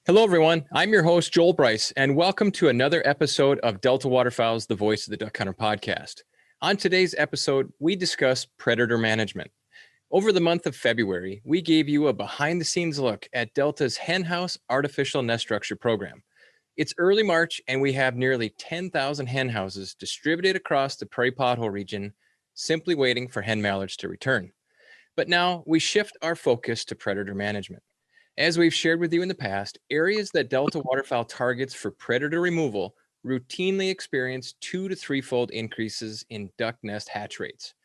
Hello, everyone. I'm your host, Joel Bryce, and welcome to another episode of Delta Waterfowl's The Voice of the Duck Hunter podcast. On today's episode, we discuss predator management. Over the month of February, we gave you a behind-the-scenes look at Delta's henhouse artificial nest structure program. It's early March, and we have nearly 10,000 hen houses distributed across the Prairie Pothole region, simply waiting for hen mallards to return. But now we shift our focus to predator management. As we've shared with you in the past, areas that Delta Waterfowl targets for predator removal routinely experience 2 to 3-fold increases in duck nest hatch rates.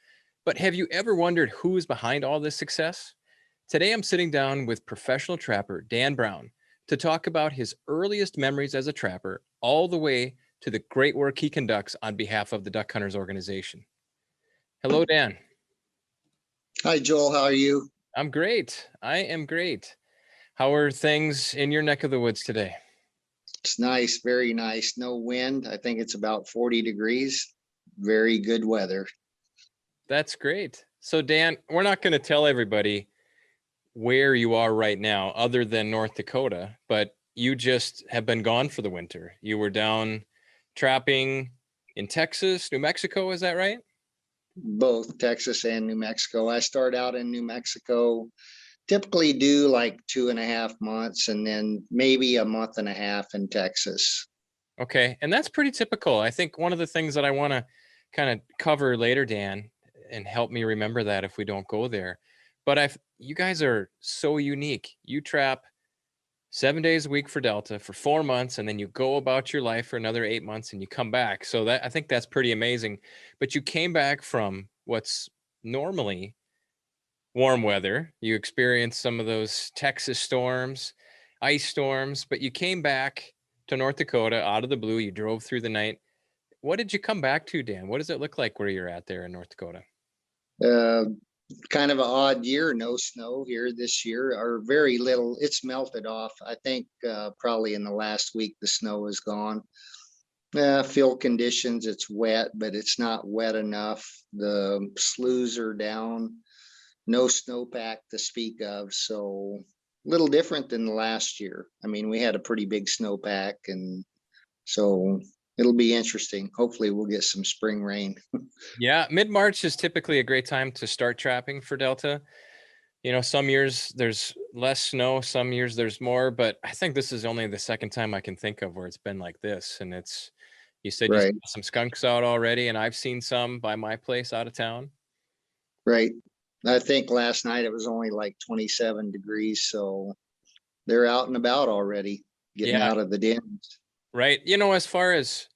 But have you ever wondered who is behind all this success? Today, I'm sitting down with professional trapper Dan Brown to talk about his earliest memories as a trapper all the way to the great work he conducts on behalf of the Duck Hunters organization. Hello, Dan. Hi, Joel. How are you? I'm great. I am great. How are things in your neck of the woods today? It's nice, very nice. No wind. I think it's about 40 degrees. Very good weather. That's great. So, Dan, we're not going to tell everybody where you are right now other than North Dakota, but you just have been gone for the winter. You were down trapping in Texas, New Mexico. Is that right? Both Texas and New Mexico. I start out in New Mexico, typically do like 2.5 months, and then maybe a month and a half in Texas. Okay. And that's pretty typical. I think one of the things that I want to kind of cover later, Dan, and help me remember that if we don't go there. But you guys are so unique. You trap 7 days a week for Delta for 4 months, and then you go about your life for another 8 months and you come back. So I think that's pretty amazing. But you came back from what's normally warm weather. You experienced some of those Texas storms, ice storms, but you came back to North Dakota out of the blue. You drove through the night. What did you come back to, Dan? What does it look like where you're at there in North Dakota? Uh, Kind of an odd year. No snow here this year, or very little. It's melted off. I think probably in the last week the snow is gone. Field conditions, it's wet, but it's not wet enough. The sloughs are down. No snowpack to speak of. So a little different than the last year. I mean, we had a pretty big snowpack, and so it'll be interesting. Hopefully we'll get some spring rain. Yeah, mid-March is typically a great time to start trapping for Delta. You know, some years there's less snow, some years there's more, but I think this is only the second time I can think of where it's been like this. And you said you saw Right, some skunks out already, and I've seen some by my place out of town. right. I think last night it was only like 27 degrees. So they're out and about already, getting Yeah, out of the dens. right. You know, as far as,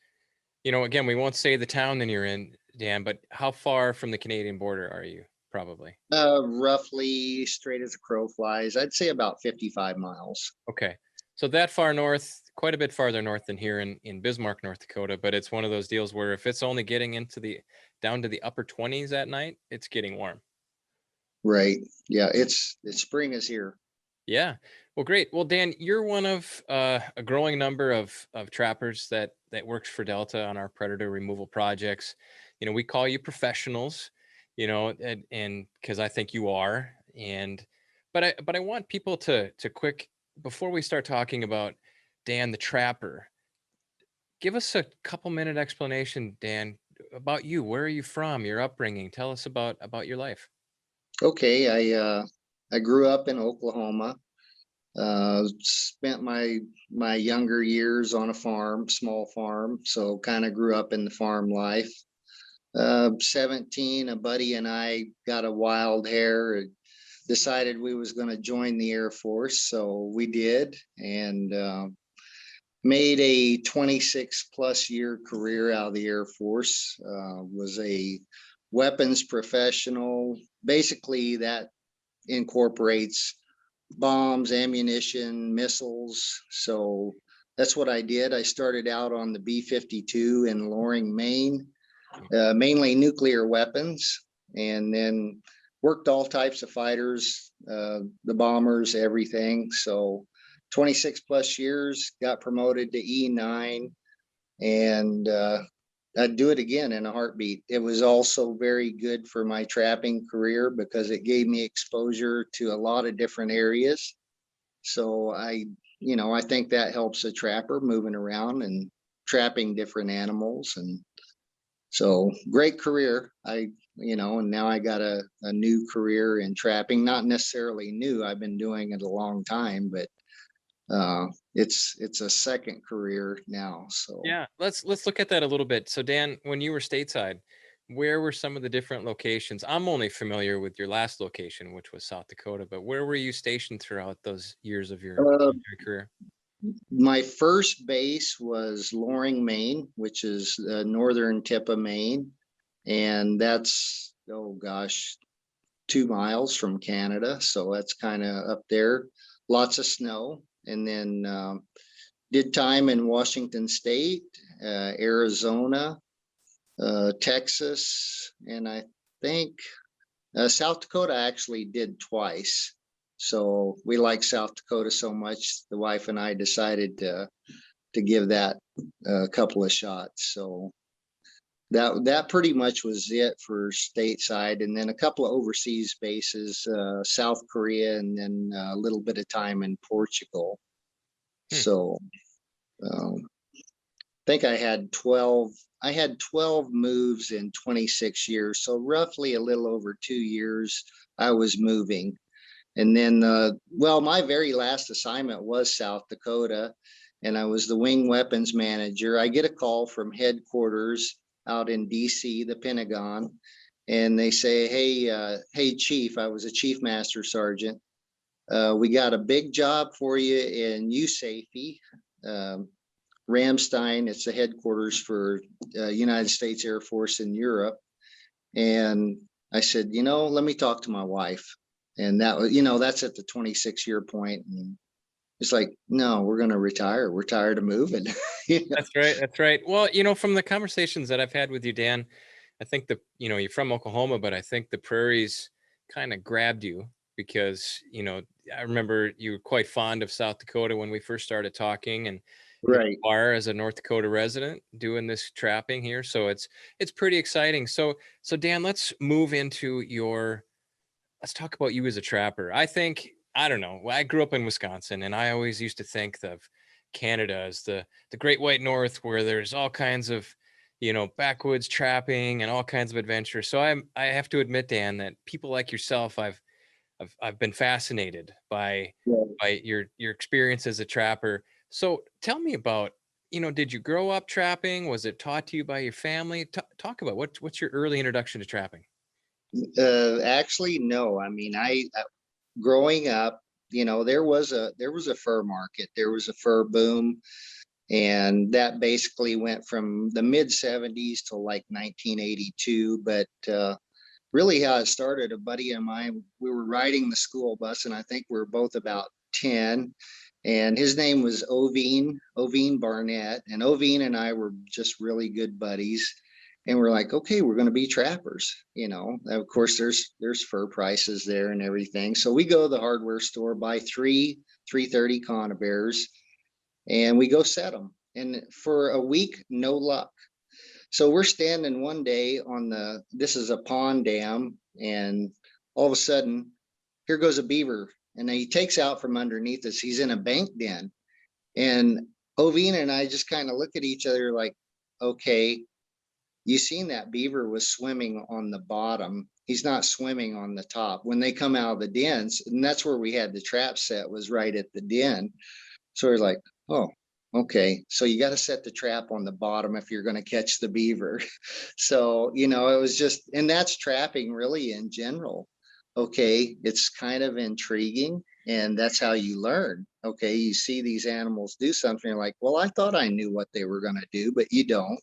again, we won't say the town that you're in, Dan, but how far from the Canadian border are you, probably? Roughly straight as a crow flies. I'd say about 55 miles. Okay. So that far north, quite a bit farther north than here in Bismarck, North Dakota, but it's one of those deals where if it's only getting down to the upper 20s at night, it's getting warm. Right. Yeah, it's spring is here. Yeah. Well, great. Well, Dan, you're one of a growing number of trappers that works for Delta on our predator removal projects. You know, we call you professionals, and because I think you are. But I want people to quick before we start talking about Dan the trapper. Give us a couple minute explanation, Dan, about you. Where are you from? Your upbringing. Tell us about your life. Okay, I grew up in Oklahoma. Spent my younger years on a farm, small farm, so kind of grew up in the farm life. 17, a buddy and I got a wild hair, decided we was going to join the Air Force, so we did, and made a 26 plus year career out of the Air Force. Was a weapons professional. Basically, that incorporates bombs, ammunition, missiles. So that's what I did. I started out on the B-52 in Loring, Maine, mainly nuclear weapons, and then worked all types of fighters, the bombers, everything. So 26 plus years, got promoted to E9, and I'd do it again in a heartbeat. It was also very good for my trapping career because it gave me exposure to a lot of different areas. So I I think that helps a trapper moving around and trapping different animals. And so great career. And now I got a new career in trapping, not necessarily new. I've been doing it a long time, but it's a second career now. So Yeah, let's look at that a little bit. So Dan, when you were stateside, where were some of the different locations? I'm only familiar with your last location, which was South Dakota, but where were you stationed throughout those years of your uh, military career? my first base was Loring, Maine, which is the northern tip of Maine. And that's, oh gosh, 2 miles from Canada. So that's kind of up there. Lots of snow. And then did time in Washington State, Arizona, Texas, and I think South Dakota actually did twice. So we like South Dakota so much, the wife and I decided to give that a couple of shots. So that pretty much was it for stateside, and then a couple of overseas bases, South Korea, and then a little bit of time in Portugal. Hmm. So um, I think I had 12 moves in 26 years. So roughly a little over 2 years I was moving. And then, my very last assignment was South Dakota, and I was the wing weapons manager. I get a call from headquarters out in DC, the Pentagon, and they say, hey, Chief, I was a Chief Master Sergeant. We got a big job for you in USAFE, Ramstein. It's the headquarters for United States Air Force in Europe. And I said, let me talk to my wife. And that was, that's at the 26-year point. And it's like, no, we're going to retire. We're tired of moving. That's right. That's right. Well, from the conversations that I've had with you, Dan, I think you're from Oklahoma, but I think the prairies kind of grabbed you because, I remember you were quite fond of South Dakota when we first started talking, and here Right. you are as a North Dakota resident doing this trapping here. So it's pretty exciting. So Dan, let's move into let's talk about you as a trapper. I don't know. I grew up in Wisconsin, and I always used to think of Canada as the Great White North, where there's all kinds of, backwoods trapping and all kinds of adventure. So I have to admit, Dan, that people like yourself, I've been fascinated by Yeah. your experience as a trapper. So tell me about, did you grow up trapping? Was it taught to you by your family? Talk about what's your early introduction to trapping? Actually, no. I mean, growing up, there was a fur market, there was a fur boom, and that basically went from the mid 70s to like 1982. But really, how it started, a buddy of mine, we were riding the school bus, and I think we were both about 10. And his name was Oveen Barnett. And Oveen and I were just really good buddies. And we're like, okay, we're going to be trappers. Of course, there's fur prices there and everything. So we go to the hardware store, buy three 330 conibears, and we go set them. And for a week, no luck. So we're standing one day this is a pond dam, and all of a sudden, here goes a beaver, and he takes out from underneath us. He's in a bank den, and Ovina and I just kind of look at each other like, okay, you seen that beaver was swimming on the bottom. He's not swimming on the top. When they come out of the dens, and that's where we had the trap set, was right at the den. So we're like, oh, okay. So you got to set the trap on the bottom if you're going to catch the beaver. So, it was just, and that's trapping really in general. Okay. It's kind of intriguing, and that's how you learn. Okay. You see these animals do something, you're like, well, I thought I knew what they were going to do, but you don't,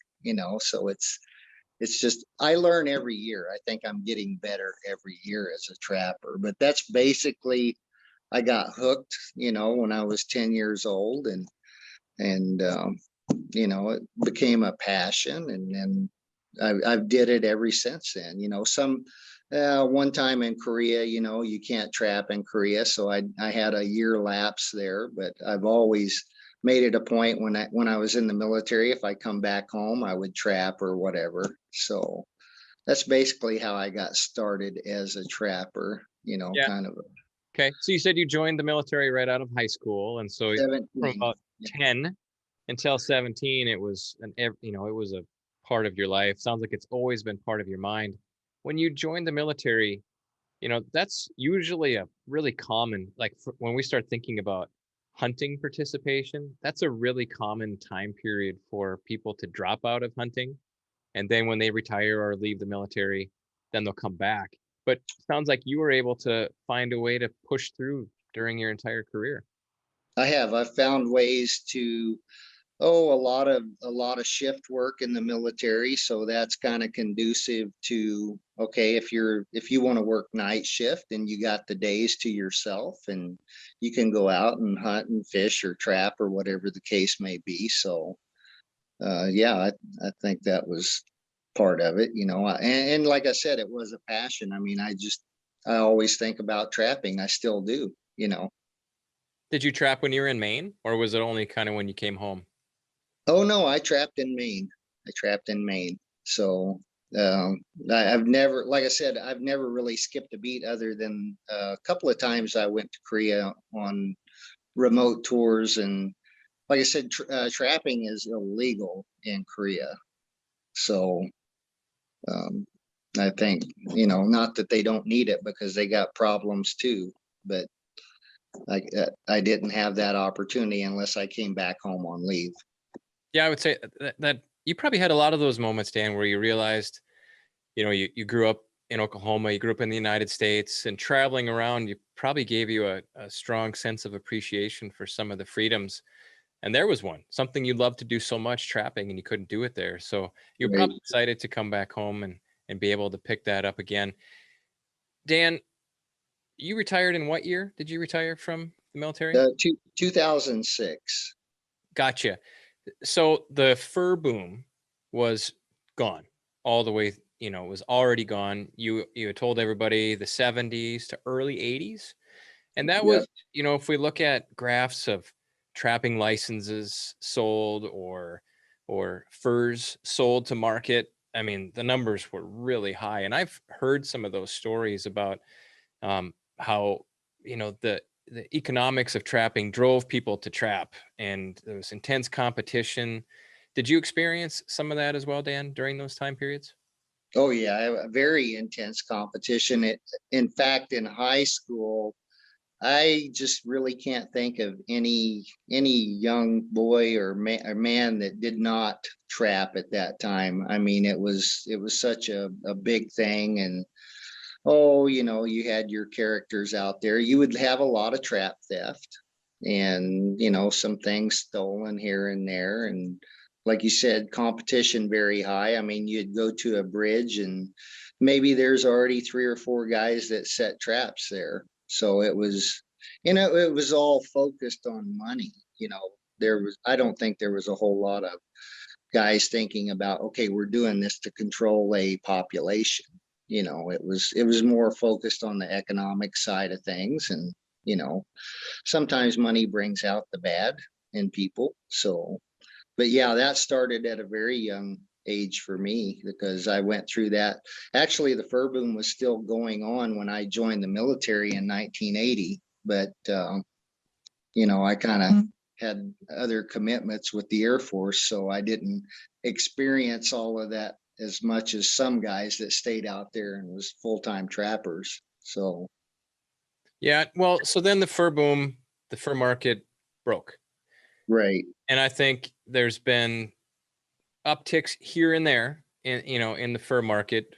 so it's just, I learn every year. I think I'm getting better every year as a trapper, but that's basically, I got hooked, when I was 10 years old, and it became a passion, and then I've did it ever since then. One time in Korea, you can't trap in Korea, so I had a year lapse there, but I've always made it a point when I was in the military, if I come back home, I would trap or whatever. So that's basically how I got started as a trapper, Yeah. kind of. Okay. So you said you joined the military right out of high school. And so from 17. about 10 until 17, it was it was a part of your life. Sounds like it's always been part of your mind. When you joined the military, that's usually a really common, like when we start thinking about hunting participation, that's a really common time period for people to drop out of hunting. And then when they retire or leave the military, then they'll come back. But sounds like you were able to find a way to push through during your entire career. I've found ways to, a lot of shift work in the military. So that's kind of conducive to, okay, if you want to work night shift and you got the days to yourself and you can go out and hunt and fish or trap or whatever the case may be. So yeah, I think that was part of it, and like I said, it was a passion. I mean, I always think about trapping. I still do. Did you trap when you were in Maine, or was it only kind of when you came home? Oh no, I trapped in Maine. I trapped in Maine. So I've never, like I said, I've never really skipped a beat other than a couple of times I went to Korea on remote tours. And like I said, trapping is illegal in Korea. So um, I think, not that they don't need it because they got problems too, but I didn't have that opportunity unless I came back home on leave. Yeah, I would say that you probably had a lot of those moments, Dan, where you realized, you grew up in Oklahoma, you grew up in the United States, and traveling around, you probably gave you a strong sense of appreciation for some of the freedoms. And there was one, something you loved to do so much, trapping, and you couldn't do it there. So you're Right. probably excited to come back home and be able to pick that up again. Dan, you retired in what year did you retire from the military? 2006. Gotcha. So the fur boom was gone all the way, it was already gone. You had told everybody the 70s to early 80s. And that Yep. was, if we look at graphs of trapping licenses sold or furs sold to market, I mean, the numbers were really high. And I've heard some of those stories about how the economics of trapping drove people to trap, and there was intense competition. Did you experience some of that as well, Dan, during those time periods? Oh yeah, a very intense competition. In fact, in high school, I just really can't think of any young boy or man that did not trap at that time. I mean, it was such a big thing. And you had your characters out there. You would have a lot of trap theft and, some things stolen here and there. And like you said, competition very high. I mean, you'd go to a bridge and maybe there's already 3 or 4 guys that set traps there. So it was all focused on money. I don't think there was a whole lot of guys thinking about, okay, we're doing this to control a population. It was more focused on the economic side of things. And you know sometimes money brings out the bad in people. So but yeah, that started at a very young age for me because I went through that. Actually, the fur boom was still going on when I joined the military in 1980, but I kind of had other commitments with the Air Force, so I didn't experience all of that as much as some guys that stayed out there and was full-time trappers. So Yeah, well, so then the fur boom, the fur market broke. right, And I think there's been upticks here and there in the fur market,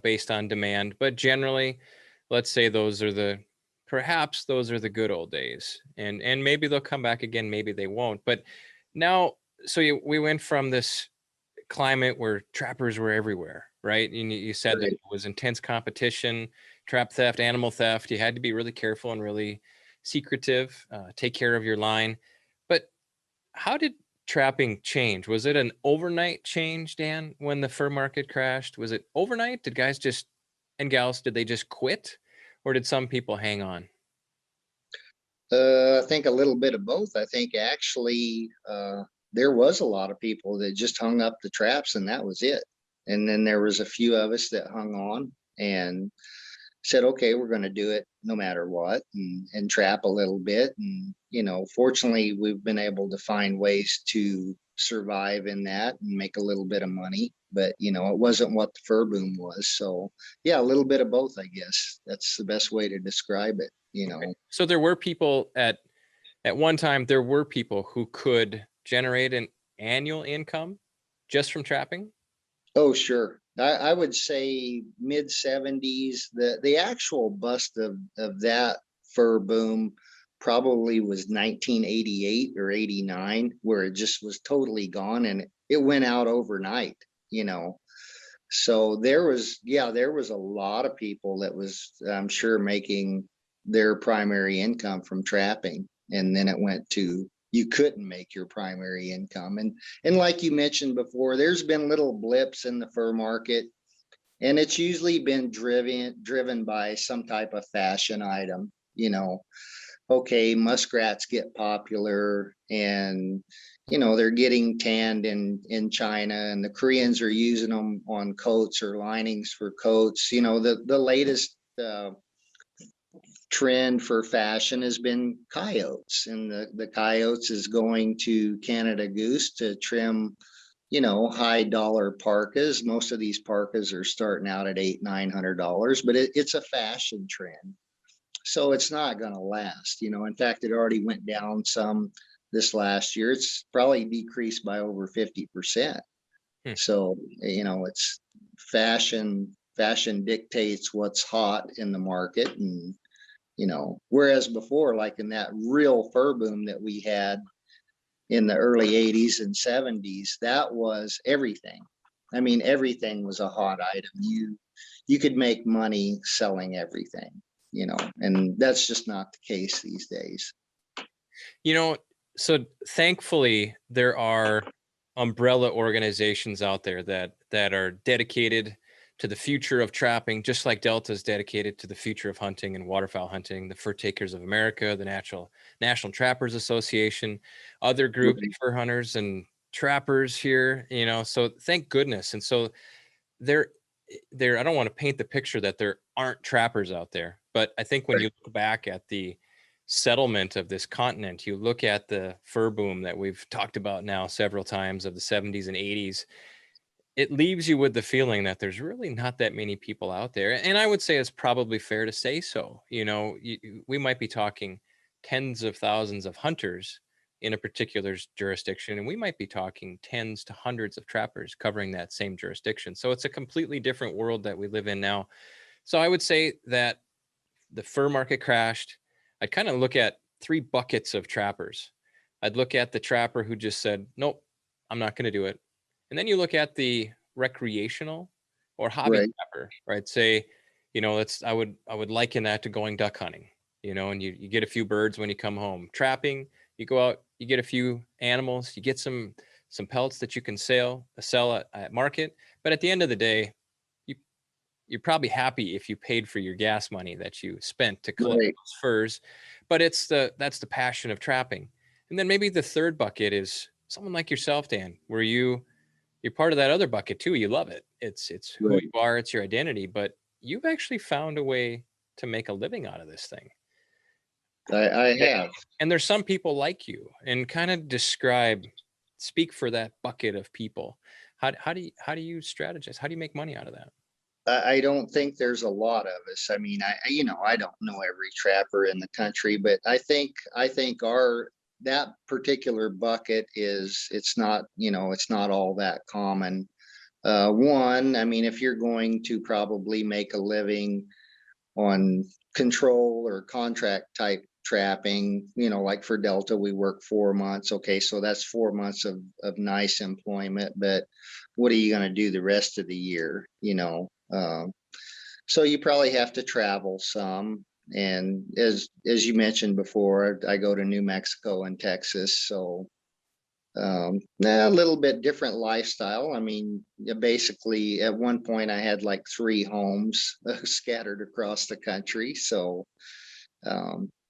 based on demand, but generally, let's say perhaps those are the good old days, and maybe they'll come back again, maybe they won't. But now, so we went from this climate where trappers were everywhere, right? And you said that right. it was intense competition, trap theft, animal theft. You had to be really careful and really secretive, take care of your line. But how did trapping change? Was it an overnight change, Dan, when the fur market crashed? Was it overnight? Did guys just and gals, did they just quit? Or did some people hang on? I think a little bit of both. I think actually there was a lot of people that just hung up the traps and that was it. And then there was a few of us that hung on and said, okay, we're going to do it no matter what, and trap a little bit. And, fortunately, we've been able to find ways to survive in that and make a little bit of money. But, it wasn't what the fur boom was. So, yeah, a little bit of both, I guess. That's the best way to describe it. Okay. So there were people at one time, there were people who could generate an annual income just from trapping. Oh, sure. I would say mid 70s. The actual bust of that fur boom probably was 1988 or 89, where it just was totally gone and it went out overnight, you know. So there was a lot of people that was, I'm sure, making their primary income from trapping. And then it went to, you couldn't make your primary income. And like you mentioned before, there's been little blips in the fur market, and it's usually been driven by some type of fashion item, okay, muskrats get popular, and they're getting tanned in China, and the Koreans are using them on coats or linings for coats. The latest trend for fashion has been coyotes, and the coyotes is going to Canada Goose to trim high dollar parkas. Most of these parkas are starting out at $800-900, but it's a fashion trend, so it's not going to last. In fact, it already went down some this last year. It's probably decreased by over 50%. So, it's fashion dictates what's hot in the market. And, whereas before, like in that real fur boom that we had in the early 80s and 70s, that was everything. I mean, everything was a hot item. You could make money selling everything, and that's just not the case these days. So thankfully there are umbrella organizations out there that are dedicated to the future of trapping, just like Delta is dedicated to the future of hunting and waterfowl hunting. The Fur Takers of America, the National Trappers Association, other groups, fur hunters and trappers here, so thank goodness. And so there, I don't want to paint the picture that there aren't trappers out there, but I think when you look back at the settlement of this continent, you look at the fur boom that we've talked about now several times of the 70s and 80s, it leaves you with the feeling that there's really not that many people out there. And I would say it's probably fair to say so. We might be talking tens of thousands of hunters in a particular jurisdiction, and we might be talking tens to hundreds of trappers covering that same jurisdiction. So it's a completely different world that we live in now. So I would say that the fur market crashed. I'd kind of look at three buckets of trappers. I'd look at the trapper who just said, nope, I'm not going to do it. And then you look at the recreational or hobby trapper, right? Say, I would liken that to going duck hunting, and you get a few birds when you come home. Trapping, you go out, you get a few animals, you get some pelts that you can sell at market. But at the end of the day, you're probably happy if you paid for your gas money that you spent to collect those furs. But that's the passion of trapping. And then maybe the third bucket is someone like yourself, Dan, where you're part of that other bucket too. You love it. It's who you are, it's your identity, but you've actually found a way to make a living out of this thing. I have. And there's some people like you, and kind of speak for that bucket of people. How do you strategize? How do you make money out of that? I don't think there's a lot of us. I mean, I don't know every trapper in the country, but I think that particular bucket it's not all that common. One, I mean, if you're going to probably make a living on control or contract type trapping, like for Delta, we work 4 months. Okay, so that's 4 months of nice employment, but what are you going to do the rest of the year? So you probably have to travel some. And as you mentioned before, I go to New Mexico and Texas, so a little bit different lifestyle. I mean, basically at one point I had like 3 homes scattered across the country. So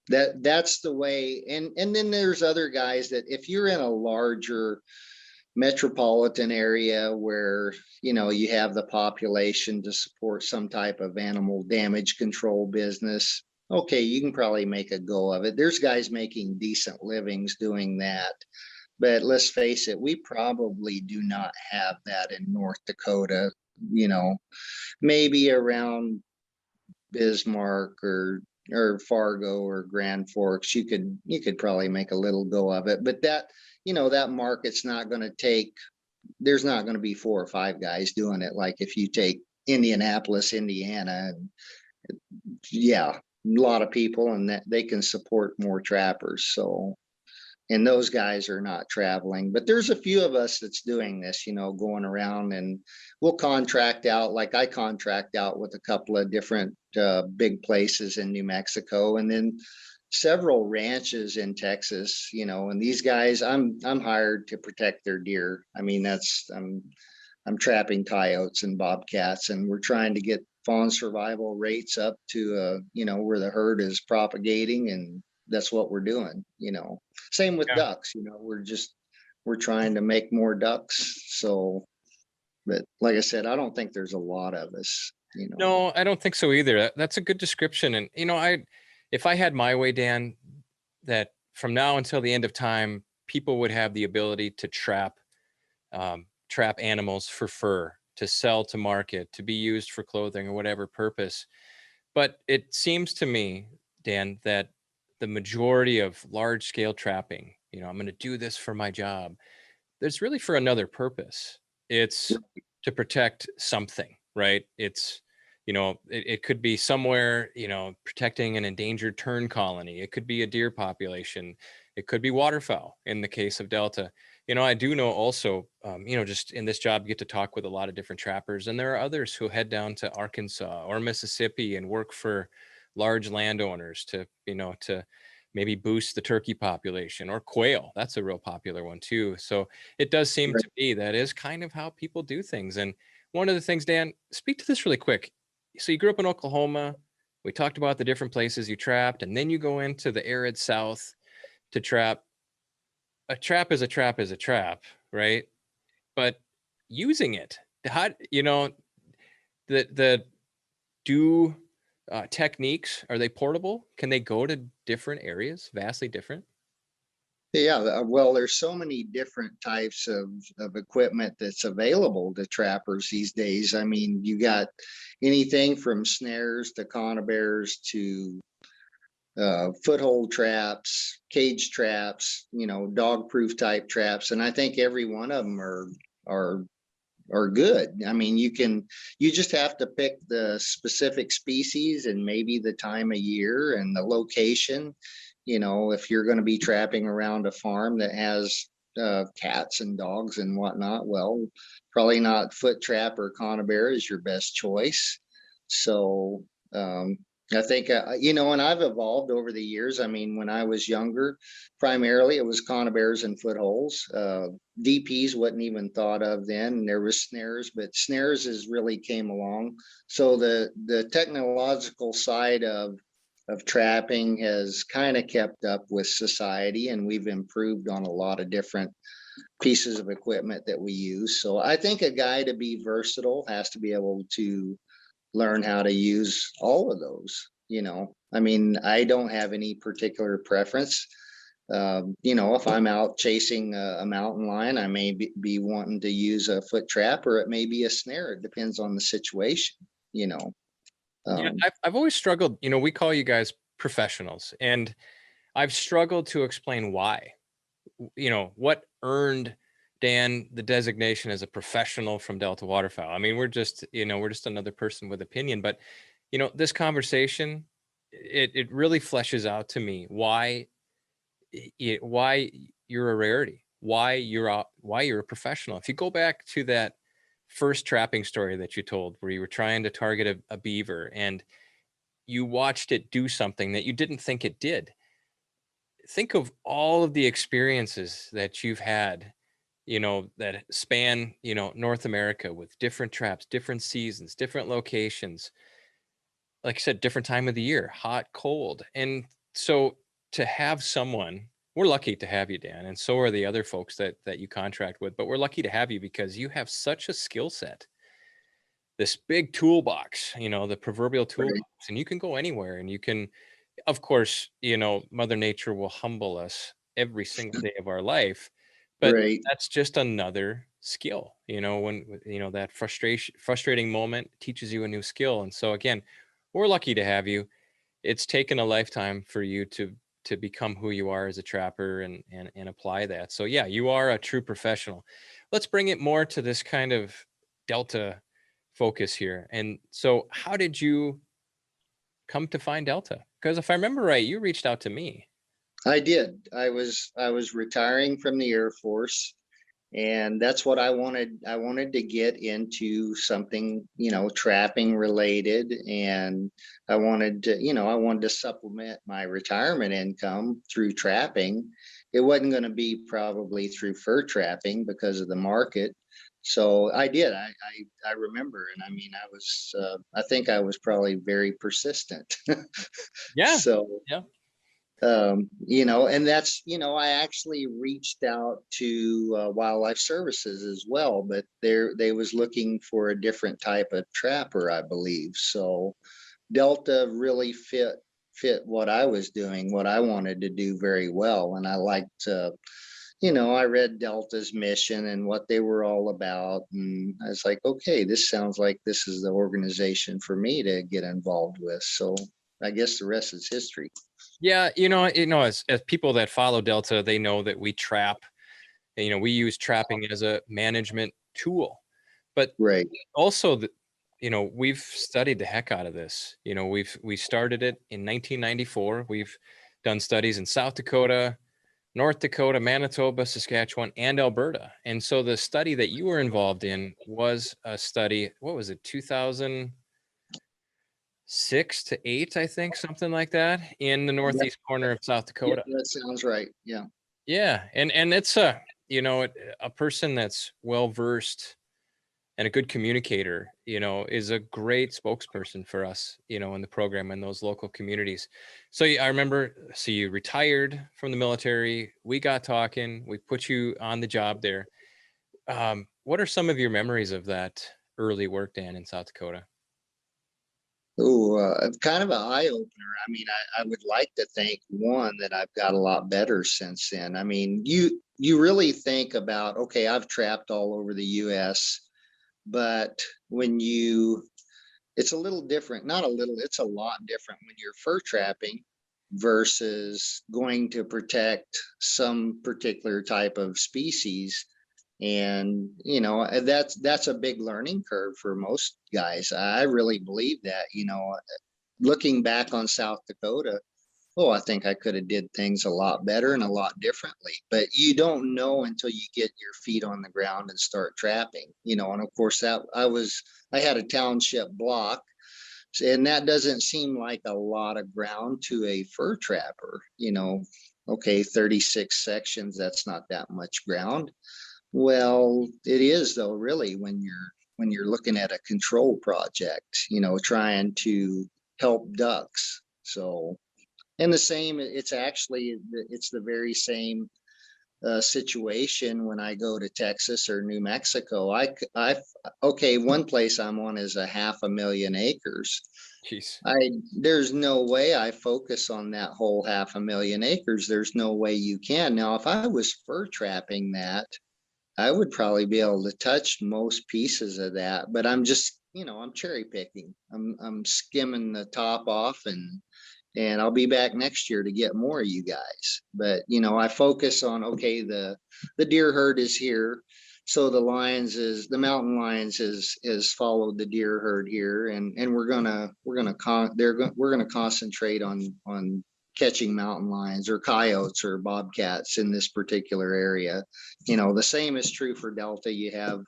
that's the way. And then there's other guys that if you're in a larger metropolitan area where, you have the population to support some type of animal damage control business, okay, you can probably make a go of it. There's guys making decent livings doing that. But let's face it, we probably do not have that in North Dakota, you know, maybe around Bismarck or Fargo or Grand Forks, you could probably make a little go of it. But that market's not going to take. There's not going to be 4 or 5 guys doing it. Like if you take Indianapolis, Indiana, and yeah, a lot of people, and that they can support more trappers. So, and those guys are not traveling, but there's a few of us that's doing this, going around, and we'll contract out. Like I contract out with a couple of different big places in New Mexico, and then several ranches in Texas, and these guys, I'm hired to protect their deer. I mean, I'm trapping coyotes and bobcats, and we're trying to get fawn survival rates up to where the herd is propagating, and that's what we're doing. Same with Yeah. ducks, we're trying to make more ducks. So, but like I said, I don't think there's a lot of us. No, I don't think so either. That's a good description. And, if I had my way, Dan, that from now until the end of time, people would have the ability to trap animals for fur, to sell to market, to be used for clothing or whatever purpose. But it seems to me, Dan, that the majority of large scale trapping, I'm going to do this for my job. There's really for another purpose. It's to protect something, right? It could be somewhere, protecting an endangered tern colony. It could be a deer population. It could be waterfowl in the case of Delta. I do know also, just in this job, you get to talk with a lot of different trappers, and there are others who head down to Arkansas or Mississippi and work for large landowners to maybe boost the turkey population or quail. That's a real popular one too. So it does seem Right. to me that is kind of how people do things. And one of the things, Dan, speak to this really quick. So you grew up in Oklahoma. We talked about the different places you trapped, and then you go into the arid South to trap. A trap is a trap is a trap, right? But using it, how the do techniques, are they portable? Can they go to different areas, vastly different? Yeah, well, there's so many different types of equipment that's available to trappers these days. I mean, you got anything from snares to conibears to foothold traps, cage traps, dog proof type traps. And I think every one of them are are good. I mean, you just have to pick the specific species and maybe the time of year and the location. If you're going to be trapping around a farm that has cats and dogs and whatnot, well, probably not foot trap or conibear is your best choice. So I think and I've evolved over the years. I mean, when I was younger, primarily it was conibears and footholds. DPs wasn't even thought of then. There was snares, but snares has really came along. So the technological side of trapping has kind of kept up with society, and we've improved on a lot of different pieces of equipment that we use. So I think a guy, to be versatile, has to be able to learn how to use all of those. I mean, I don't have any particular preference. If I'm out chasing a mountain lion, I may be wanting to use a foot trap, or it may be a snare. It depends on the situation, you know. Yeah, Um, I've always struggled. We call you guys professionals, and I've struggled to explain why. What earned Dan the designation as a professional from Delta Waterfowl. I mean, we're just another person with opinion, but this conversation, it really fleshes out to me why you're a rarity, why you're a professional. If you go back to that first trapping story that you told, where you were trying to target a beaver and you watched it do something that you didn't think it did. Think of all of the experiences that you've had, that span, North America, with different traps, different seasons, different locations, like I said, different time of the year, hot, cold. And so to have someone we're lucky to have you, Dan, and so are the other folks that you contract with. But we're lucky to have you because you have such a skill set, this big toolbox, the proverbial toolbox, Right. and you can go anywhere. And you can, of course, Mother Nature will humble us every single day of our life, but Right. that's just another skill. When that frustrating moment teaches you a new skill. And so again, we're lucky to have you. It's taken a lifetime for you to become who you are as a trapper and apply that. So yeah, you are a true professional. Let's bring it more to this kind of Delta focus here. And so how did you come to find Delta? Because if I remember right, you reached out to me. I did. I was retiring from the Air Force, and that's what I wanted. I wanted to get into something, trapping related, and I wanted to supplement my retirement income through trapping. It wasn't going to be probably through fur trapping because of the market. So I did. I remember, and I mean, I think I was probably very persistent. Yeah. So Yeah. and that's, I actually reached out to wildlife services as well, but they was looking for a different type of trapper, I believe. So Delta really fit what I was doing, what I wanted to do very well. And I liked I read Delta's mission and what they were all about, and I was like, okay, this sounds like this is the organization for me to get involved with. So I guess the rest is history. Yeah. As people that follow Delta, they know that we trap, we use trapping as a management tool, but Right. also we've studied the heck out of this. We started it in 1994. We've done studies in South Dakota, North Dakota, Manitoba, Saskatchewan, and Alberta. And so the study that you were involved in was a study, what was it, 2006 to 8, I think, something like that, in the Yep. northeast corner of South Yep. Dakota. That sounds right. Yeah. Yeah, and it's a person that's well versed and a good communicator, is a great spokesperson for us, in the program in those local communities. So I remember, so you retired from the military. We got talking. We put you on the job there. What are some of your memories of that early work, Dan, in South Dakota? Oh, kind of an eye opener. I mean, I would like to think one that I've got a lot better since then. I mean, you really think about, okay, I've trapped all over the U.S., but when it's a little different. Not a little, it's a lot different when you're fur trapping versus going to protect some particular type of species. And that's a big learning curve for most guys. I really believe that. Looking back on South Dakota, oh, I think I could have did things a lot better and a lot differently. But you don't know until you get your feet on the ground and start trapping. And of course that I had a township block, and that doesn't seem like a lot of ground to a fur trapper. Okay, 36 sections, that's not that much ground. Well, it is though, really, when you're looking at a control project, trying to help ducks. So, and the same, it's the very same situation when I go to Texas or New Mexico. Okay, one place I'm on is a 500,000 acres. Jeez. There's no way I focus on that whole 500,000 acres. There's no way you can. Now, if I was fur trapping that, I would probably be able to touch most pieces of that, but I'm just, I'm cherry picking. I'm skimming the top off, and I'll be back next year to get more of you guys. But I focus on, okay, the deer herd is here. So the mountain lions is followed the deer herd here, and we're gonna concentrate on catching mountain lions or coyotes or bobcats in this particular area. The same is true for Delta. You have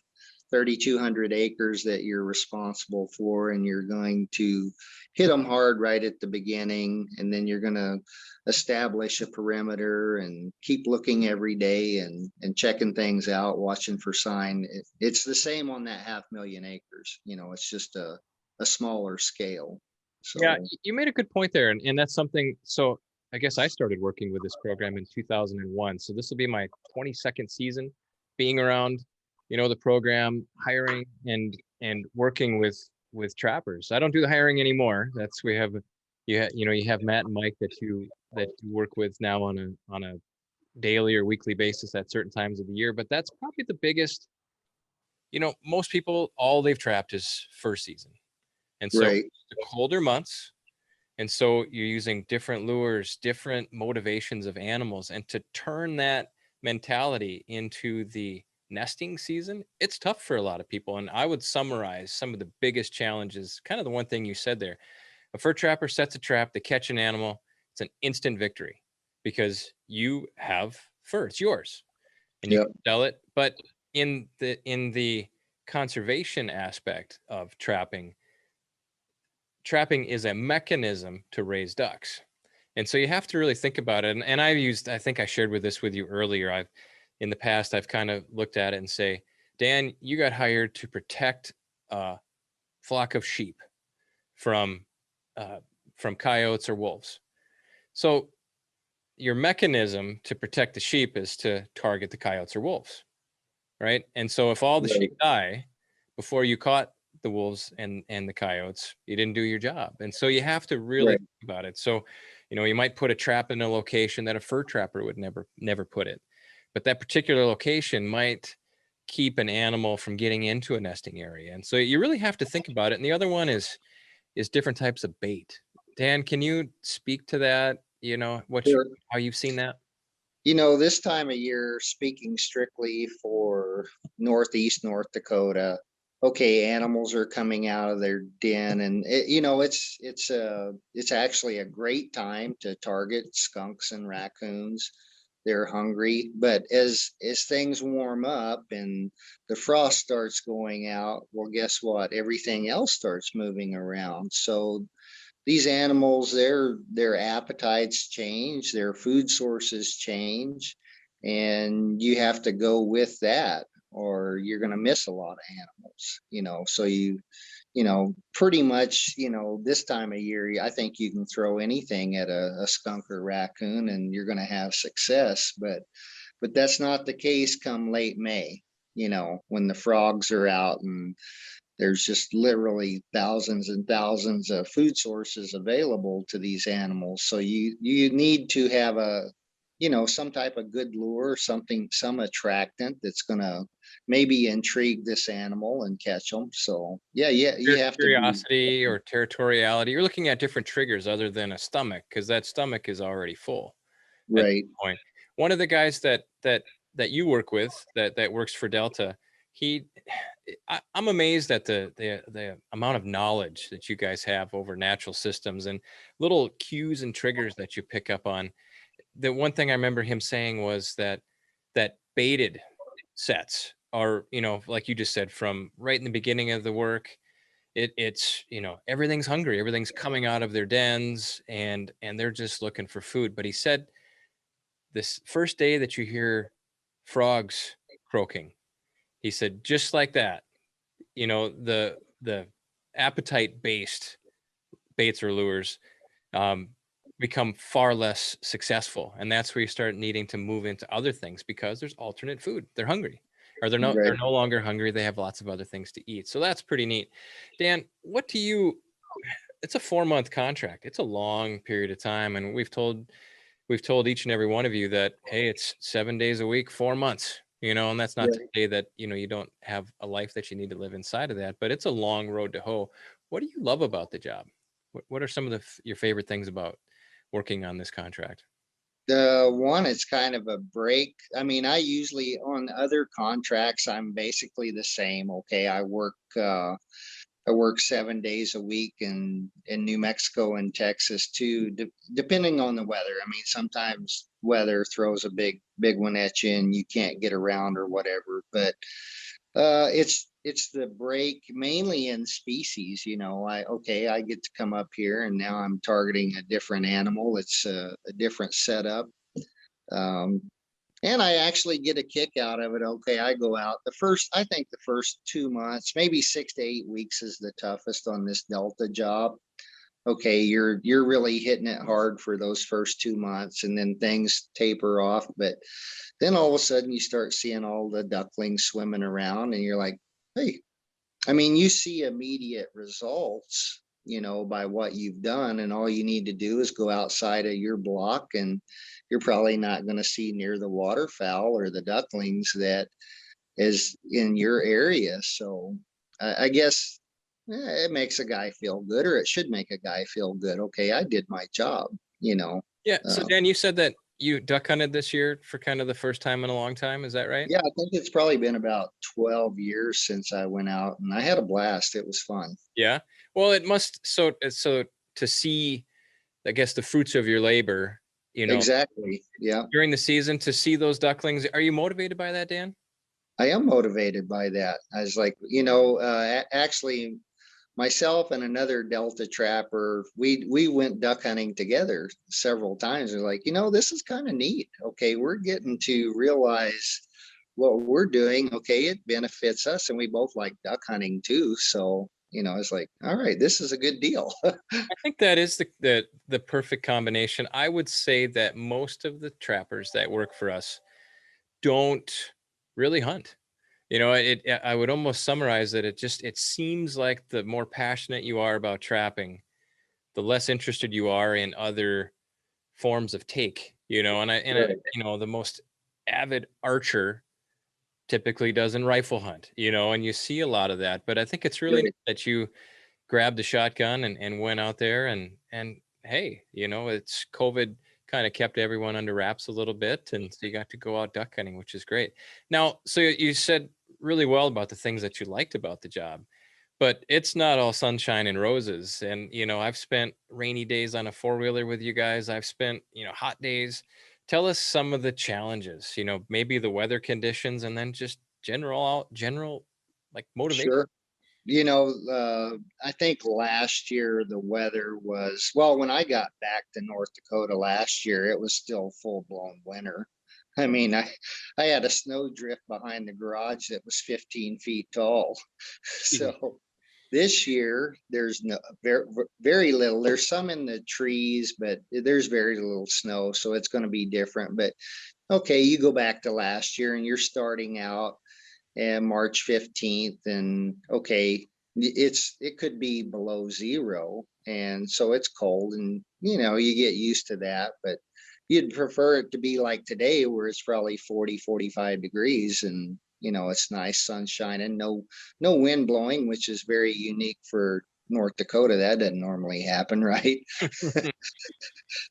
3,200 acres that you're responsible for, and you're going to hit them hard right at the beginning, and then you're going to establish a perimeter and keep looking every day and checking things out, watching for sign. It's the same on that 500,000 acres. It's just a smaller scale. Yeah, So you made a good point there, and that's something. So I guess I started working with this program in 2001. So this will be my 22nd season being around, the program, hiring and working with trappers. I don't do the hiring anymore. That's we have you have Matt and Mike that you work with now on a daily or weekly basis at certain times of the year, but that's probably the biggest. Most people, all they've trapped is first season. And so Right. the colder months, and so you're using different lures, different motivations of animals, and to turn that mentality into the nesting season, it's tough for a lot of people. And I would summarize some of the biggest challenges, kind of the one thing you said there. A fur trapper sets a trap, they catch an animal, it's an instant victory because you have fur, it's yours, and you Yep. can sell it. But in the conservation aspect of trapping is a mechanism to raise ducks. And so you have to really think about it. And I think I shared this with you earlier. In the past, I've kind of looked at it and say, Dan, you got hired to protect a flock of sheep from coyotes or wolves. So your mechanism to protect the sheep is to target the coyotes or wolves, right? And so if all the Right. sheep die before you caught the wolves and the coyotes, you didn't do your job. And so you have to really Right. think about it. So you might put a trap in a location that a fur trapper would never put it, but that particular location might keep an animal from getting into a nesting area. And so you really have to think about it. And the other one is different types of bait. Dan, can you speak to that? Sure. How you've seen that? This time of year, speaking strictly for Northeast North Dakota, okay, animals are coming out of their den, and it's actually a great time to target skunks and raccoons. They're hungry, but as things warm up and the frost starts going out, well, guess what? Everything else starts moving around. So these animals, their appetites change, their food sources change, and you have to go with that, or you're going to miss a lot of animals. So pretty much, this time of year, I think you can throw anything at a skunk or raccoon and you're going to have success. But that's not the case come late May, when the frogs are out and there's just literally thousands and thousands of food sources available to these animals. So you need to have some type of good lure, some attractant that's going to maybe intrigue this animal and catch them. So yeah, you have to be. Curiosity or territoriality. You're looking at different triggers other than a stomach, because that stomach is already full at Right. that point. One of the guys that you work with that works for Delta, I'm amazed at the amount of knowledge that you guys have over natural systems and little cues and triggers that you pick up on. The one thing I remember him saying was that baited sets are, like you just said, from right in the beginning of the work, it's everything's hungry, everything's coming out of their dens, and they're just looking for food. But he said this first day that you hear frogs croaking, he said, just like that, the appetite based baits or lures um, become far less successful, and that's where you start needing to move into other things because there's alternate food. They're hungry, or Right. they're no longer hungry. They have lots of other things to eat. So that's pretty neat. Dan, what do you? It's a 4-month contract. It's a long period of time, and we've told each and every one of you that, hey, it's 7 days a week, 4 months. And that's not to Right. say that you don't have a life that you need to live inside of that, but it's a long road to hoe. What do you love about the job? What are some of your favorite things about working on this contract? The one, it's kind of a break. I mean, I usually on other contracts, I'm basically the same. Okay, I work 7 days a week in New Mexico and Texas too, depending on the weather. I mean, sometimes weather throws a big one at you and you can't get around or whatever. But it's the break mainly in species. I get to come up here and now I'm targeting a different animal. It's a different setup. Um, and I actually get a kick out of it. Okay, I go out I think the first 2 months, maybe 6 to 8 weeks is the toughest on this Delta job. okay, you're really hitting it hard for those first 2 months, and then things taper off. But then all of a sudden you start seeing all the ducklings swimming around, and you're like, hey, I mean, you see immediate results, by what you've done, and all you need to do is go outside of your block, and you're probably not going to see near the waterfowl or the ducklings that is in your area. So I guess it makes a guy feel good, or it should make a guy feel good. Okay, I did my job, you know. Yeah. So Uh, Dan, you said that you duck hunted this year for kind of the first time in a long time. Is that right? yeah, I think it's probably been about 12 years since I went out, and I had a blast. It was fun. Yeah. Well, it must. So to see, I guess, the fruits of your labor, Exactly. Yeah. during the season, to see those ducklings. Are you motivated by that, Dan? I am motivated by that. I was like, actually, myself and another Delta trapper, we went duck hunting together several times. We're like, this is kind of neat. Okay, we're getting to realize what we're doing. Okay, it benefits us, and we both like duck hunting too. So, it's like, all right, this is a good deal. I think that is the perfect combination. I would say that most of the trappers that work for us don't really hunt. I would almost summarize that it seems like the more passionate you are about trapping, the less interested you are in other forms of take, Right. the most avid archer typically doesn't rifle hunt, and you see a lot of that. But I think it's really neat Right. that you grabbed the shotgun and went out there and hey, it's COVID kind of kept everyone under wraps a little bit. And so you got to go out duck hunting, which is great. Now, so you said really well about the things that you liked about the job, but it's not all sunshine and roses. And, I've spent rainy days on a four-wheeler with you guys. I've spent, hot days. Tell us some of the challenges, maybe the weather conditions, and then just general like motivation. Sure. I think last year the weather was, well, when I got back to North Dakota last year, it was still full blown winter. I mean, I had a snowdrift behind the garage that was 15 feet tall. So this year there's no very, very little. There's some in the trees, but there's very little snow, so it's going to be different. But okay, you go back to last year and you're starting out and March 15th, and okay, it could be below zero, and so it's cold, and you get used to that. But you'd prefer it to be like today, where it's probably 40, 45 degrees, and it's nice sunshine and no wind blowing, which is very unique for North Dakota. That doesn't normally happen, right?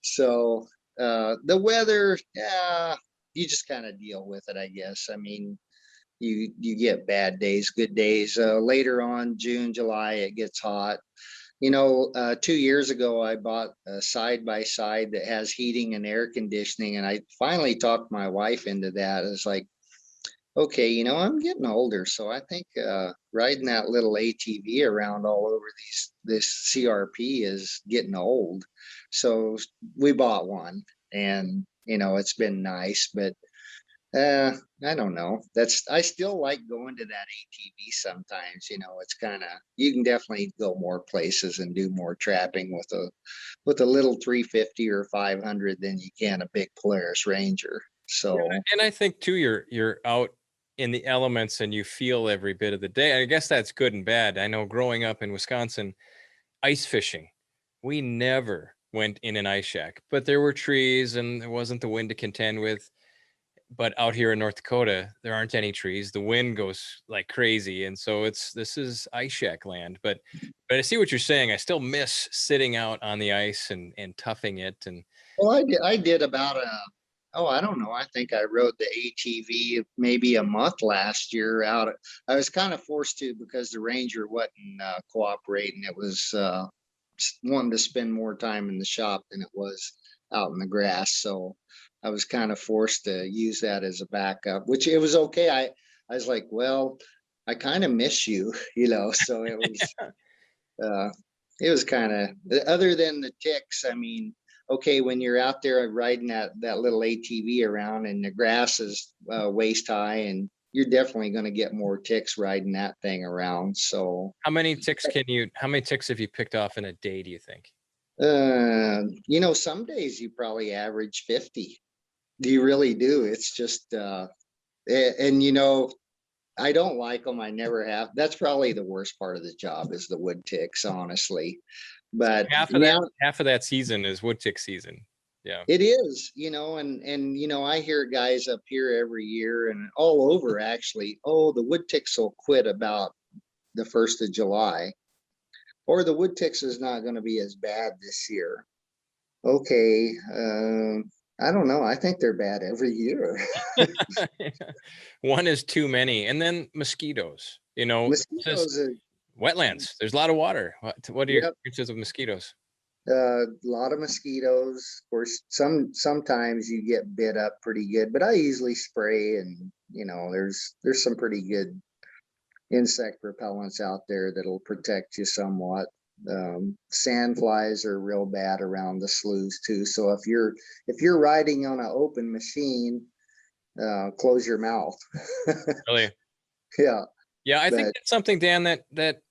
So the weather, yeah, you just kind of deal with it, I guess. I mean, you get bad days, good days. Later on, June, July, it gets hot. 2 years ago, I bought a side by side that has heating and air conditioning, and I finally talked my wife into that. It's like, okay, I'm getting older, so I think riding that little ATV around all over this CRP is getting old. So we bought one, and it's been nice, but I don't know. I still like going to that ATV sometimes. It's kind of, you can definitely go more places and do more trapping with a little 350 or 500 than you can a big Polaris Ranger. Yeah, So and I think too, you're out in the elements and you feel every bit of the day. I guess that's good and bad. I know growing up in Wisconsin, ice fishing, we never went in an ice shack, but there were trees and there wasn't the wind to contend with. But out here in North Dakota, there aren't any trees. The wind goes like crazy, and so this is ice shack land. But I see what you're saying. I still miss sitting out on the ice and toughing it. And well, I did about I don't know. I think I rode the ATV maybe a month last year out. I was kind of forced to because the Ranger wasn't cooperating. It was wanting to spend more time in the shop than it was out in the grass. So I was kind of forced to use that as a backup, which it was okay. I was like, well, I kind of miss you, so uh, it was kind of, other than the ticks. I mean, okay, when you're out there riding that little ATV around and the grass is waist high, and you're definitely going to get more ticks riding that thing around. So how many ticks have you picked off in a day, do you think? Some days you probably average 50. You really do. It's just, and I don't like them. I never have. That's probably the worst part of the job is the wood ticks, honestly. But now Half of that season is wood tick season. Yeah. it is, I hear guys up here every year and all over actually, oh, the wood ticks will quit about the 1st of July, or the wood ticks is not going to be as bad this year. Okay, I don't know. I think they're bad every year. One is too many. And then mosquitoes, Mosquitoes, wetlands. There's a lot of water. What are your yep, experiences of mosquitoes? a lot of mosquitoes. Of course, sometimes you get bit up pretty good, but I usually spray, and there's some pretty good insect repellents out there that'll protect you somewhat. Sand flies are real bad around the sloughs too. So if you're riding on an open machine, close your mouth. Really? Yeah. Yeah, I think But that's something, Dan, that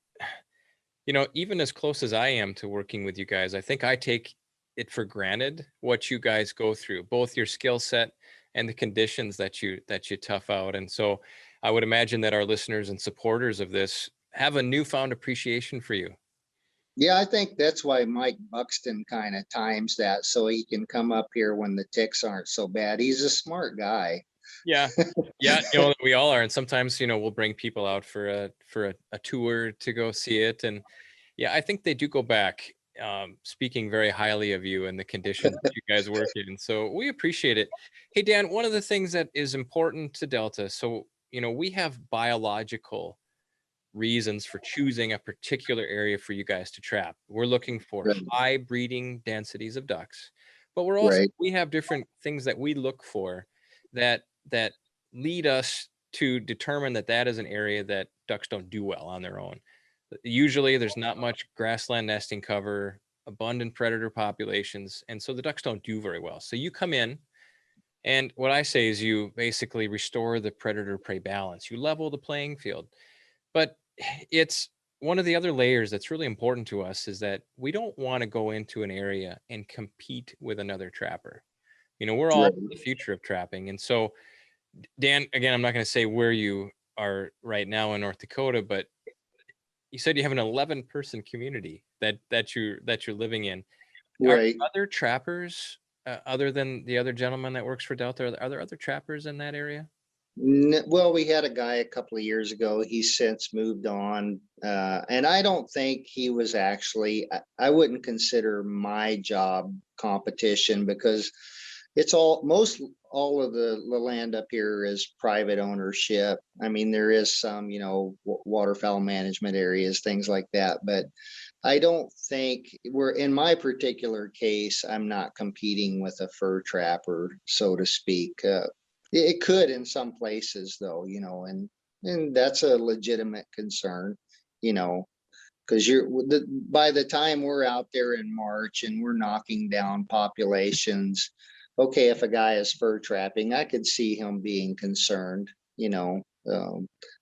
even as close as I am to working with you guys, I think I take it for granted what you guys go through, both your skill set and the conditions that you tough out. And so I would imagine that our listeners and supporters of this have a newfound appreciation for you. yeah, I think that's why Mike Buxton kind of times that so he can come up here when the ticks aren't so bad. He's a smart guy. Yeah. Yeah. We all are. And sometimes, we'll bring people out for a tour to go see it. And yeah, I think they do go back, speaking very highly of you and the conditions that you guys work in. So we appreciate it. Hey, Dan, one of the things that is important to Delta. So, we have biological reasons for choosing a particular area for you guys to trap. We're looking for Right. high breeding densities of ducks, but Right. we have different things that we look for that lead us to determine that is an area that ducks don't do well on their own. Usually there's not much grassland nesting cover, abundant predator populations, and so the ducks don't do very well. So you come in, and what I say is you basically restore the predator prey balance. You level the playing field. But it's one of the other layers that's really important to us is that we don't want to go into an area and compete with another trapper. We're all Right. the future of trapping. And so, Dan, again, I'm not going to say where you are right now in North Dakota, but you said you have an 11-person community that you're living in. Are Right. there other trappers other than the other gentleman that works for Delta? Are there other trappers in that area? Well, we had a guy a couple of years ago. He's since moved on. And I don't think he was actually, I wouldn't consider my job competition because it's all of the land up here is private ownership. I mean, there is some, waterfowl management areas, things like that. But I don't think we're in my particular case, I'm not competing with a fur trapper, so to speak. It could in some places though, and that's a legitimate concern, you know, because by the time we're out there in March and we're knocking down populations, okay, if a guy is fur trapping, I could see him being concerned, you know.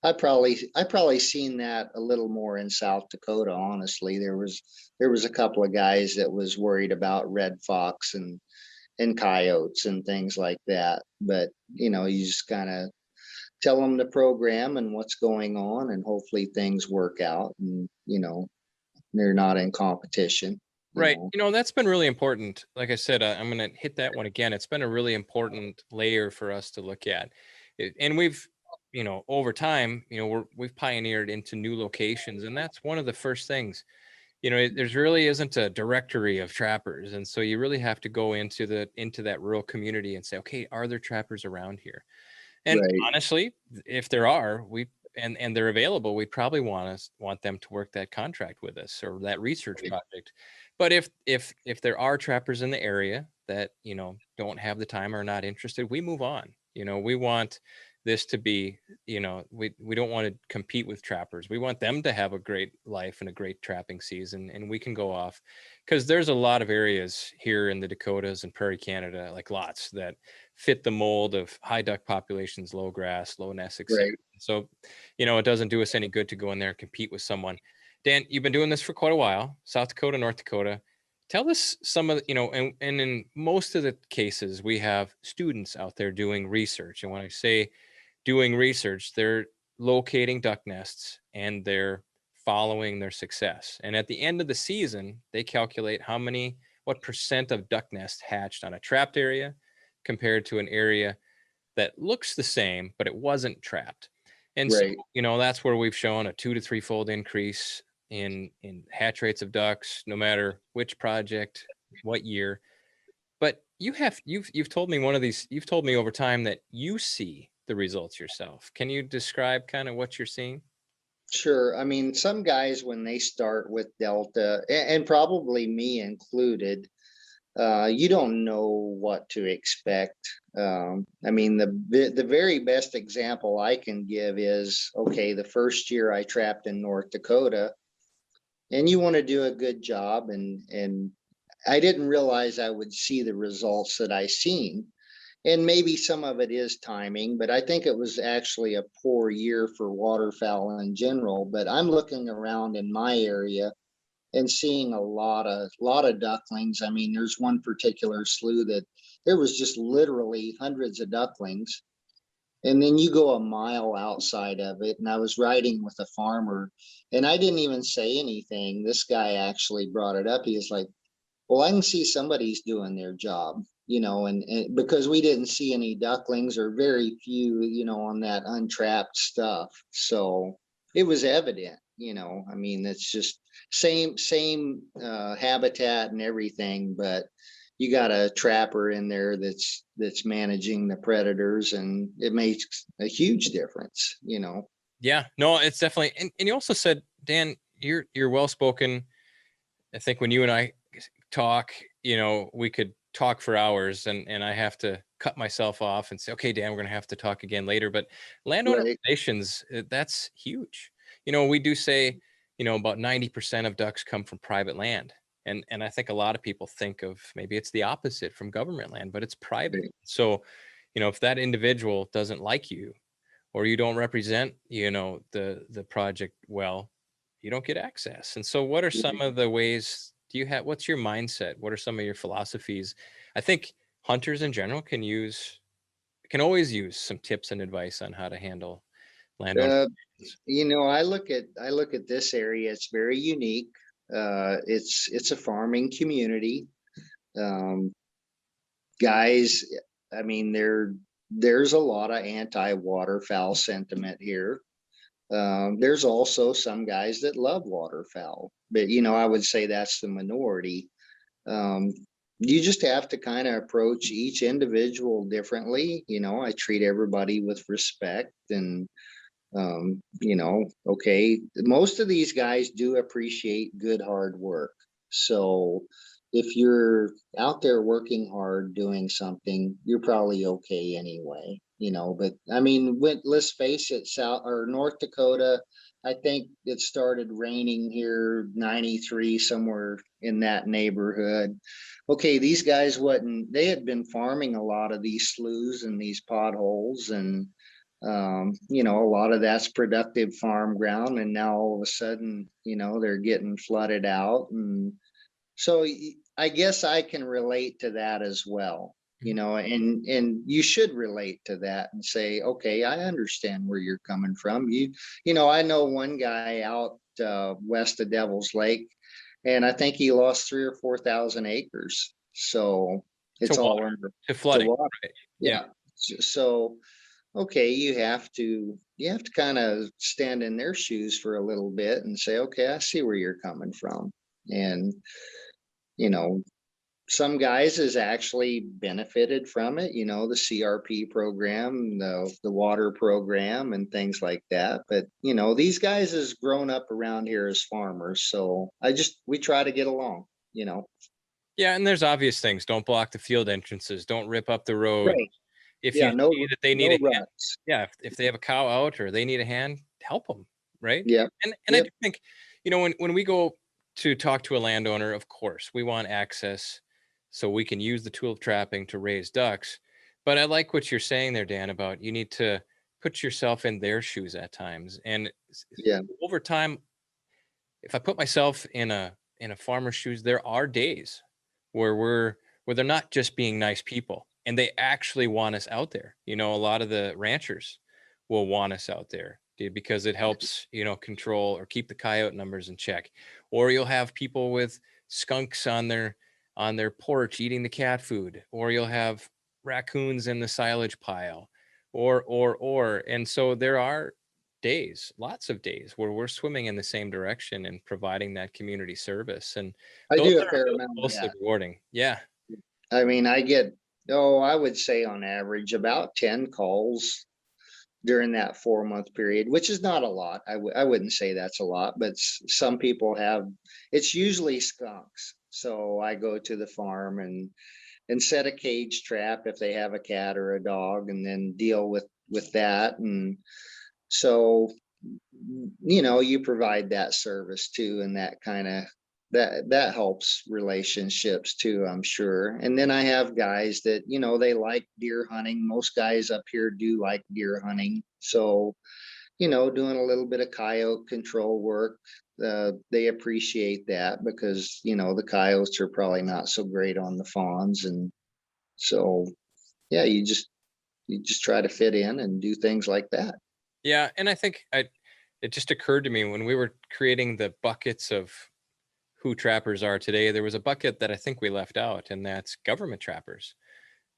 I probably seen that a little more in South Dakota, honestly. There was a couple of guys that was worried about red fox and coyotes and things like that. But you just kind of tell them the program and what's going on, and hopefully things work out. And they're not in competition. Right. That's been really important. Like I said, I'm going to hit that one again. It's been a really important layer for us to look at. And we've, over time, we've pioneered into new locations. And that's one of the first things, there's really isn't a directory of trappers. And so you really have to go into that rural community and say, okay, are there trappers around here? And Right. honestly, if there are, and they're available, we probably want them to work that contract with us or that research project. But if there are trappers in the area that don't have the time or are not interested, we move on. We want this to be, we don't want to compete with trappers. We want them to have a great life and a great trapping season, and we can go off because there's a lot of areas here in the Dakotas and Prairie Canada, like lots that fit the mold of high duck populations, low grass, low nest, etc. Right. So, it doesn't do us any good to go in there and compete with someone. Dan, you've been doing this for quite a while, South Dakota, North Dakota. Tell us some of the, and in most of the cases, we have students out there doing research. And when I say doing research, they're locating duck nests and they're following their success. And at the end of the season, they calculate what percent of duck nests hatched on a trapped area compared to an area that looks the same, but it wasn't trapped. And so, Right. that's where we've shown a 2 to 3-fold increase in hatch rates of ducks, no matter which project, what year. But you've told me you've told me over time that you see the results yourself. Can you describe kind of what you're seeing? Sure. I mean, some guys, when they start with Delta, and probably me included, you don't know what to expect. I mean, the very best example I can give is, okay, the first year I trapped in North Dakota, and you want to do a good job, and I didn't realize I would see the results that I seen. And maybe some of it is timing, but I think it was actually a poor year for waterfowl in general. But I'm looking around in my area and seeing a lot of ducklings. I mean, there's one particular slough that there was just literally hundreds of ducklings. And then you go a mile outside of it, and I was riding with a farmer, and I didn't even say anything. This guy actually brought it up. He was like, well, I can see somebody's doing their job, and because we didn't see any ducklings or very few, on that untrapped stuff. So it was evident, I mean, it's just same habitat and everything, but you got a trapper in there that's managing the predators, and it makes a huge difference. Yeah, no, it's definitely, and you also said, Dan, you're well spoken. I think when you and I talk, we could talk for hours, and I have to cut myself off and say, okay, Dan, we're going to have to talk again later. But landowner Right. relations, that's huge. We do say, about 90% of ducks come from private land. And I think a lot of people think of maybe it's the opposite from government land, but it's private. Right. So, if that individual doesn't like you, or you don't represent, the project well, you don't get access. And so what are some of the ways what's your mindset? What are some of your philosophies? I think hunters in general can always use some tips and advice on how to handle landowner Uh, relations. I look at this area. It's very unique. It's a farming community. Um, Guys, I mean, there's a lot of anti-waterfowl sentiment here. There's also some guys that love waterfowl, but I would say that's the minority. Um, you just have to kind of approach each individual differently. I treat everybody with respect, and okay, most of these guys do appreciate good hard work. So if you're out there working hard doing something, you're probably okay anyway. But I mean, let's face it, South or North Dakota, I think it started raining here 93, somewhere in that neighborhood. Okay, these guys they had been farming a lot of these sloughs and these potholes, and a lot of that's productive farm ground, and now all of a sudden, they're getting flooded out. And so I guess I can relate to that as well, and you should relate to that and say, okay, I understand where you're coming from. I know one guy out west of Devil's Lake, and I think he lost 3 or 4 thousand acres. So To it's all water, under to to flooding, water. right? Yeah. Yeah. So okay, you have to kind of stand in their shoes for a little bit and say, okay, I see where you're coming from. And you know some guys has actually benefited from it, the CRP program, the water program, and things like that. But these guys has grown up around here as farmers, so we try to get along. Yeah, and there's obvious things. Don't block the field entrances. Don't rip up the road. Right. If you Yeah, no, see that they need a no hand, ruts. yeah, if they have a cow out or they need a hand, help them, right? Yep. And I Yep. do think, when we go to talk to a landowner, of course, we want access so we can use the tool of trapping to raise ducks. But I like what you're saying there, Dan, about you need to put yourself in their shoes at times. And Yeah. over time, if I put myself in in a farmer's shoes, there are days where they're not just being nice people and they actually want us out there. A lot of the ranchers will want us out there because it helps, control or keep the coyote numbers in check. Or you'll have people with skunks on their porch eating the cat food, or you'll have raccoons in the silage pile, and so there are days, lots of days, where we're swimming in the same direction and providing that community service, and I those do a are fair really amount of mostly that. rewarding. Yeah. I mean, I get, I would say on average about 10 calls during that 4 month period, which is not a lot. I wouldn't say that's a lot, but some people have, it's usually skunks. So I go to the farm and set a cage trap if they have a cat or a dog, and then deal with that. And so, you provide that service too, and that kind of, that helps relationships too, I'm sure. And then I have guys that, they like deer hunting. Most guys up here do like deer hunting. So, doing a little bit of coyote control work, they appreciate that because, the coyotes are probably not so great on the fawns. And so, yeah, you just try to fit in and do things like that. Yeah, and I think it just occurred to me when we were creating the buckets of who trappers are today, there was a bucket that I think we left out, and that's government trappers.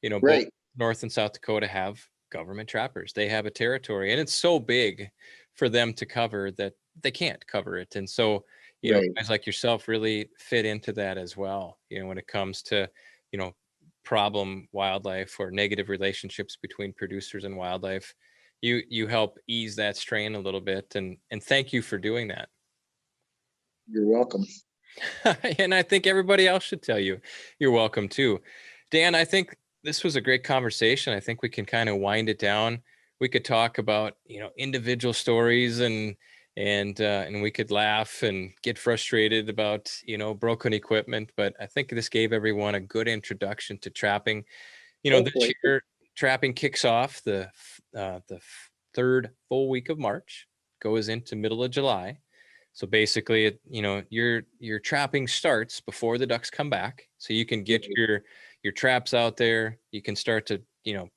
Both Right. North and South Dakota have government trappers. They have a territory, and it's so big for them to cover that they can't cover it. And so, Right. guys like yourself really fit into that as well, when it comes to, problem wildlife or negative relationships between producers and wildlife. You help ease that strain a little bit, and thank you for doing that. You're welcome. And I think everybody else should tell you you're welcome too. Dan, I think this was a great conversation. I think we can kind of wind it down. We could talk about, individual stories, and we could laugh and get frustrated about, broken equipment. But I think this gave everyone a good introduction to trapping. This Hopefully. year, trapping kicks off the third full week of March, goes into middle of July. So basically, your trapping starts before the ducks come back. So you can get your traps out there. You can start to,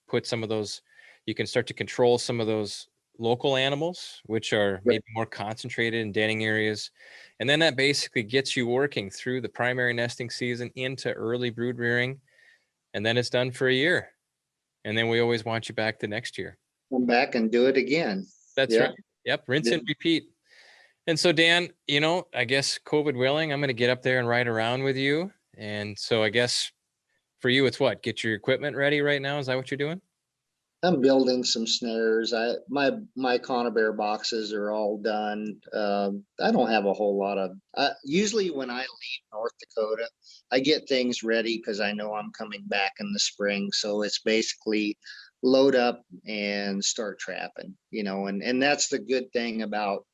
put some of those, you can start to control some of those local animals, which are maybe more concentrated in denning areas. And then that basically gets you working through the primary nesting season into early brood rearing. And then it's done for a year. And then we always want you back the next year. Come back and do it again. That's right. Yep. Rinse and repeat. And so, Dan, I guess COVID willing, I'm going to get up there and ride around with you. And so I guess for you, it's what? Get your equipment ready right now? Is that what you're doing? I'm building some snares. My conibear boxes are all done. I don't have a whole lot of. Usually, when I leave North Dakota, I get things ready because I know I'm coming back in the spring. So it's basically load up and start trapping. And that's the good thing about.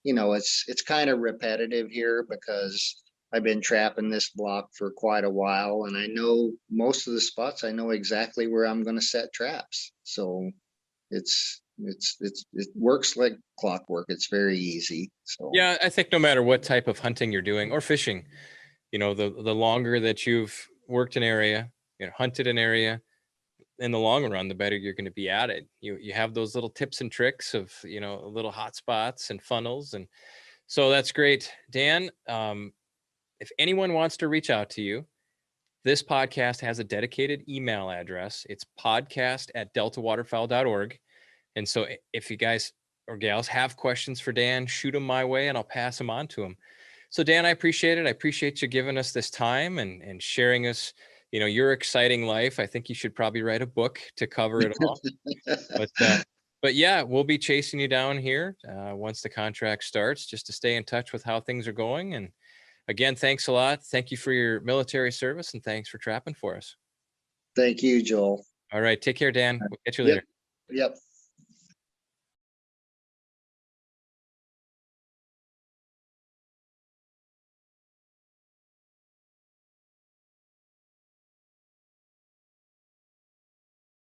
It's kind of repetitive here because I've been trapping this block for quite a while, and I know most of the spots. I know exactly where I'm going to set traps. So it works like clockwork. It's very easy. So Yeah, I think no matter what type of hunting you're doing or fishing, the longer that you've worked an area, hunted an area, in the long run, the better you're going to be at it. You have those little tips and tricks of, little hot spots and funnels. And so that's great. Dan, if anyone wants to reach out to you, this podcast has a dedicated email address. It's podcast@deltawaterfowl.org. And so if you guys or gals have questions for Dan, shoot them my way and I'll pass them on to him. So Dan, I appreciate it. I appreciate you giving us this time and sharing us, your exciting life. I think you should probably write a book to cover it all. But yeah, we'll be chasing you down here once the contract starts, just to stay in touch with how things are going. And again, thanks a lot. Thank you for your military service, and thanks for trapping for us. Thank you, Joel. All right. Take care, Dan. We'll catch you later. Yep.